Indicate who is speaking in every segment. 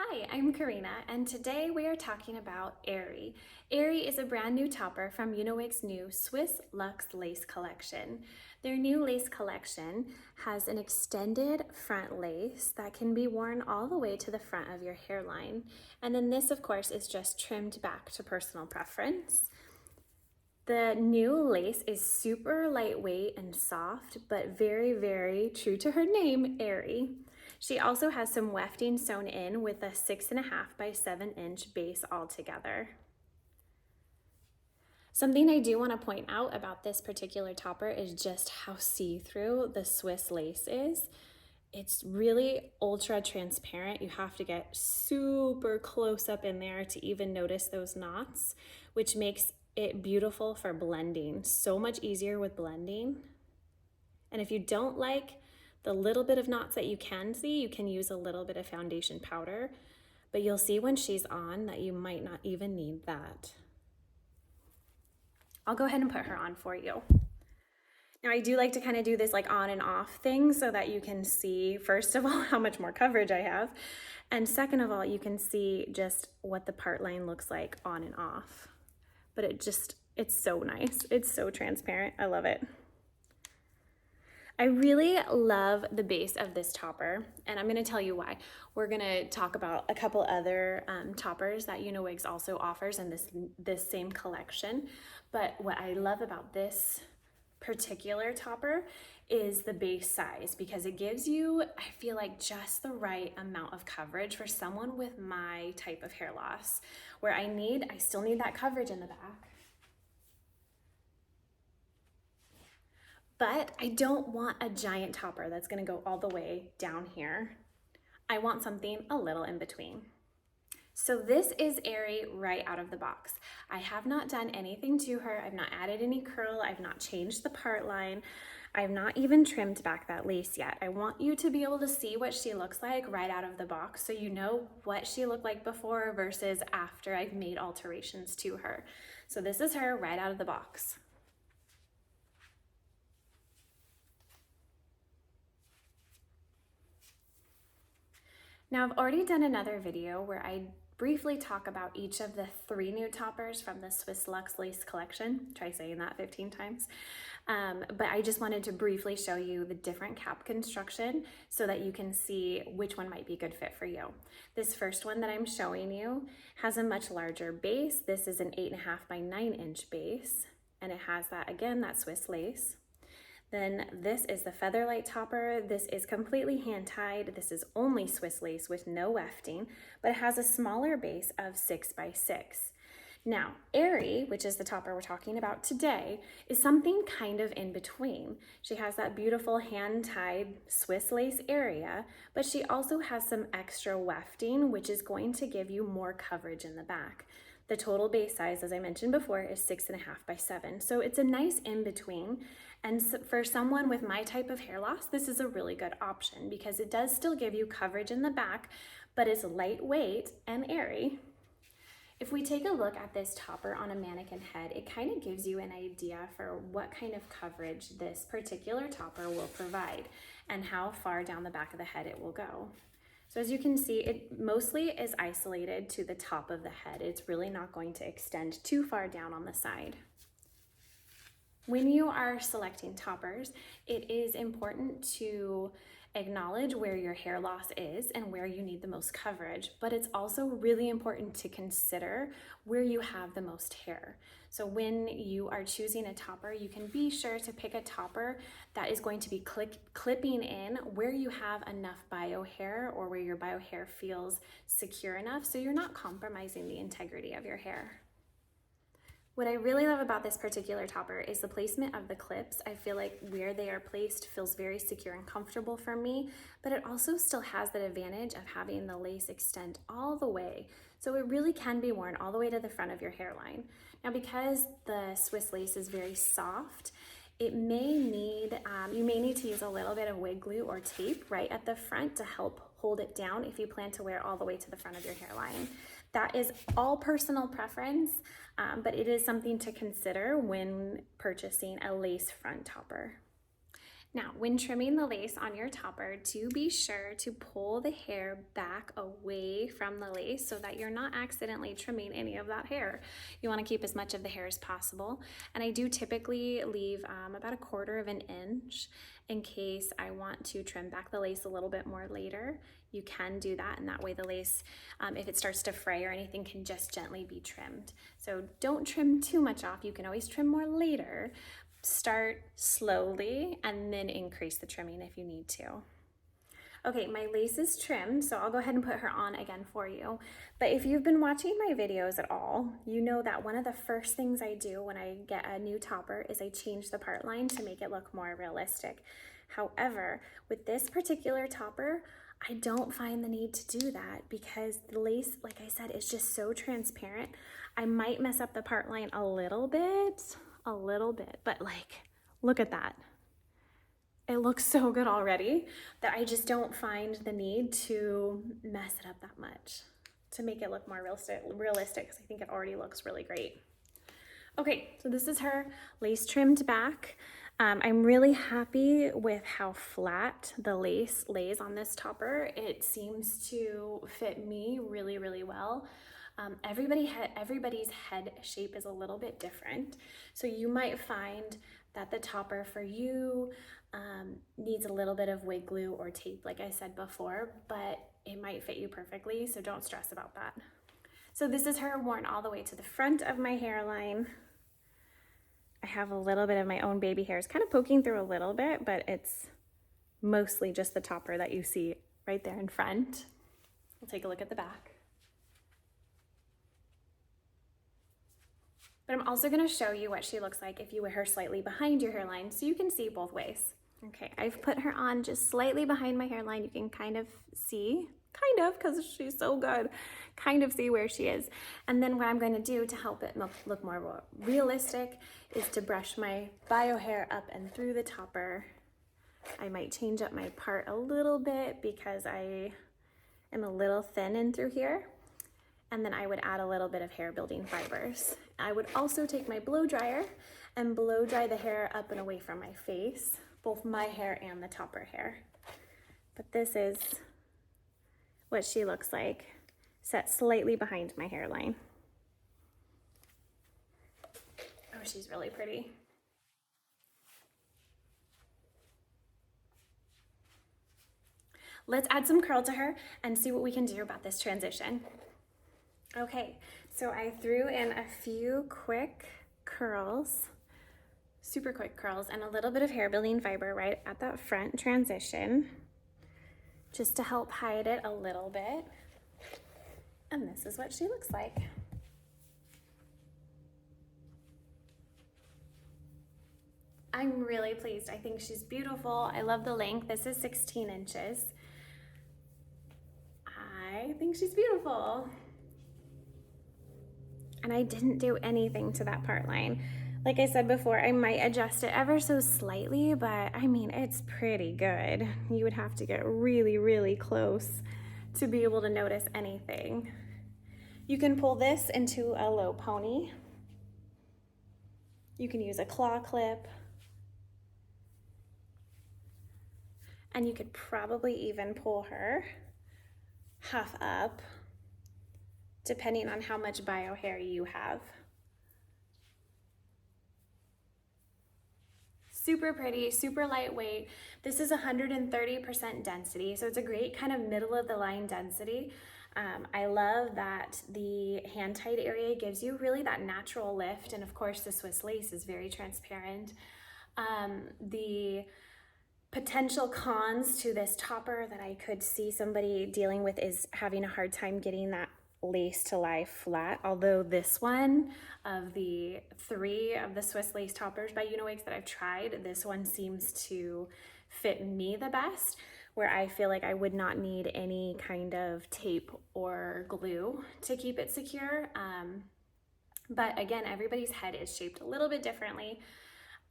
Speaker 1: Hi, I'm Karina, and today we are talking about Airy. Airy is a brand new topper from UniWigs' new Swiss Lux Lace Collection. Their new lace collection has an extended front lace that can be worn all the way to the front of your hairline. And then this, of course, is just trimmed back to personal preference. The new lace is super lightweight and soft, but very, very true to her name, airy. She also has some wefting sewn in with a 6.5 by 7-inch base altogether. Something I do want to point out about this particular topper is just how see-through the Swiss lace is. It's really ultra transparent. You have to get super close up in there to even notice those knots, which makes it beautiful for blending. So much easier with blending. And if you don't like the little bit of knots that you can see, you can use a little bit of foundation powder, but you'll see when she's on that you might not even need that. I'll go ahead and put her on for you. Now I do like to kind of do this like on and off thing so that you can see, first of all, how much more coverage I have. And second of all, you can see just what the part line looks like on and off. But it's so nice. It's so transparent. I love it. I really love the base of this topper, and I'm going to tell you why. We're going to talk about a couple other toppers that UniWigs also offers in this same collection. But what I love about this particular topper is the base size, because it gives you, I feel like, just the right amount of coverage for someone with my type of hair loss, where I still need that coverage in the back. But I don't want a giant topper that's gonna go all the way down here. I want something a little in between. So this is Airy right out of the box. I have not done anything to her. I've not added any curl. I've not changed the part line. I've not even trimmed back that lace yet. I want you to be able to see what she looks like right out of the box so you know what she looked like before versus after I've made alterations to her. So this is her right out of the box. Now I've already done another video where I briefly talk about each of the 3 new toppers from the Swiss Lux Lace Collection. Try saying that 15 times. But I just wanted to briefly show you the different cap construction so that you can see which one might be a good fit for you. This first one that I'm showing you has a much larger base. This is an 8.5 by 9-inch base, and it has that, again, that Swiss lace. Then this is the Featherlight topper. This is completely hand-tied. This is only Swiss lace with no wefting, but it has a smaller base of 6 by 6. Now, Airy, which is the topper we're talking about today, is something kind of in between. She has that beautiful hand-tied Swiss lace area, but she also has some extra wefting, which is going to give you more coverage in the back. The total base size, as I mentioned before, is 6.5 by 7. So it's a nice in-between. And for someone with my type of hair loss, this is a really good option because it does still give you coverage in the back, but it's lightweight and airy. If we take a look at this topper on a mannequin head, it kind of gives you an idea for what kind of coverage this particular topper will provide and how far down the back of the head it will go. So as you can see, it mostly is isolated to the top of the head. It's really not going to extend too far down on the side. When you are selecting toppers, it is important to acknowledge where your hair loss is and where you need the most coverage, but it's also really important to consider where you have the most hair. So when you are choosing a topper, you can be sure to pick a topper that is going to be clipping in where you have enough bio hair or where your bio hair feels secure enough so you're not compromising the integrity of your hair. What I really love about this particular topper is the placement of the clips. I feel like where they are placed feels very secure and comfortable for me, but it also still has that advantage of having the lace extend all the way. So it really can be worn all the way to the front of your hairline. Now, because the Swiss lace is very soft, you may need to use a little bit of wig glue or tape right at the front to help hold it down if you plan to wear it all the way to the front of your hairline. That is all personal preference, but it is something to consider when purchasing a lace front topper. Now, when trimming the lace on your topper, do be sure to pull the hair back away from the lace so that you're not accidentally trimming any of that hair. You want to keep as much of the hair as possible. And I do typically leave about 1/4 of an inch in case I want to trim back the lace a little bit more later. You can do that, and that way the lace, if it starts to fray or anything, can just gently be trimmed. So don't trim too much off. You can always trim more later. Start slowly and then increase the trimming if you need to. Okay, my lace is trimmed, so I'll go ahead and put her on again for you. But if you've been watching my videos at all, you know that one of the first things I do when I get a new topper is I change the part line to make it look more realistic. However, with this particular topper, I don't find the need to do that because the lace, like I said, is just so transparent. I might mess up the part line a little bit, but like, look at that. It looks so good already that I just don't find the need to mess it up that much to make it look more realistic because I think it already looks really great. Okay, so this is her lace trimmed back. I'm really happy with how flat the lace lays on this topper. It seems to fit me really, really well. Everybody's head shape is a little bit different. So you might find that the topper for you needs a little bit of wig glue or tape, like I said before, but it might fit you perfectly, so don't stress about that. So this is her worn all the way to the front of my hairline. I have a little bit of my own baby hairs kind of poking through a little bit, but it's mostly just the topper that you see right there in front. We'll take a look at the back. But I'm also going to show you what she looks like if you wear her slightly behind your hairline so you can see both ways. Okay, I've put her on just slightly behind my hairline. You can kind of see, because she's so good, kind of see where she is. And then what I'm going to do to help it look more realistic is to brush my bio hair up and through the topper. I might change up my part a little bit because I am a little thin in through here. And then I would add a little bit of hair building fibers. I would also take my blow dryer and blow dry the hair up and away from my face, both my hair and the topper hair. But this is what she looks like, set slightly behind my hairline. Oh, she's really pretty. Let's add some curl to her and see what we can do about this transition. Okay, so I threw in a few quick curls, super quick curls, and a little bit of hair building fiber right at that front transition, just to help hide it a little bit. And this is what she looks like. I'm really pleased. I think she's beautiful. I love the length. This is 16 inches. I think she's beautiful. And I didn't do anything to that part line. Like I said before, I might adjust it ever so slightly, but I mean, it's pretty good. You would have to get really, really close to be able to notice anything. You can pull this into a low pony. You can use a claw clip. And you could probably even pull her half up, depending on how much bio hair you have. Super pretty, super lightweight. This is 130% density, so it's a great kind of middle of the line density. I love that the hand tight area gives you really that natural lift, and of course the Swiss lace is very transparent. The potential cons to this topper that I could see somebody dealing with is having a hard time getting that lace to lie flat, although this one of the 3 of the Swiss lace toppers by UniWigs that I've tried, this one seems to fit me the best, where I feel like I would not need any kind of tape or glue to keep it secure. But again, everybody's head is shaped a little bit differently.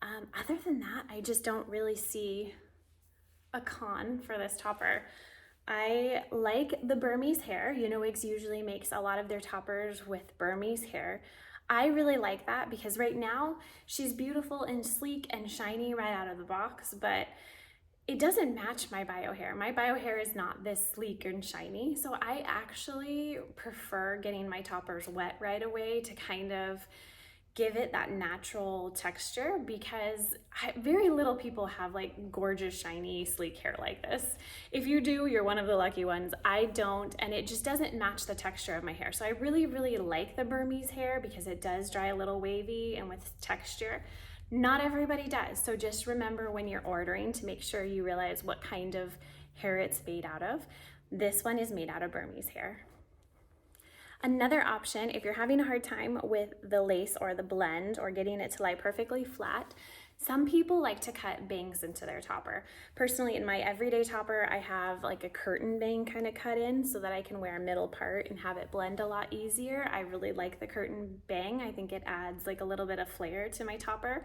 Speaker 1: Other than that, I just don't really see a con for this topper. I like the Burmese hair. UniWigs usually makes a lot of their toppers with Burmese hair. I really like that because right now she's beautiful and sleek and shiny right out of the box, but it doesn't match my bio hair. My bio hair is not this sleek and shiny, so I actually prefer getting my toppers wet right away to kind of give it that natural texture, because very little people have like gorgeous, shiny, sleek hair like this. If you do, you're one of the lucky ones. I don't, and it just doesn't match the texture of my hair. So I really, really like the Burmese hair because it does dry a little wavy and with texture. Not everybody does, so just remember when you're ordering to make sure you realize what kind of hair it's made out of. This one is made out of Burmese hair. Another option, if you're having a hard time with the lace or the blend or getting it to lie perfectly flat, some people like to cut bangs into their topper. Personally, in my everyday topper, I have like a curtain bang kind of cut in so that I can wear a middle part and have it blend a lot easier. I really like the curtain bang. I think it adds like a little bit of flair to my topper.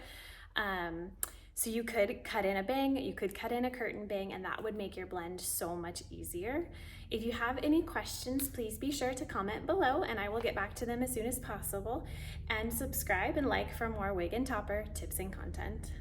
Speaker 1: So you could cut in a bang, you could cut in a curtain bang, and that would make your blend so much easier. If you have any questions, please be sure to comment below and I will get back to them as soon as possible. And subscribe and like for more wig and topper tips and content.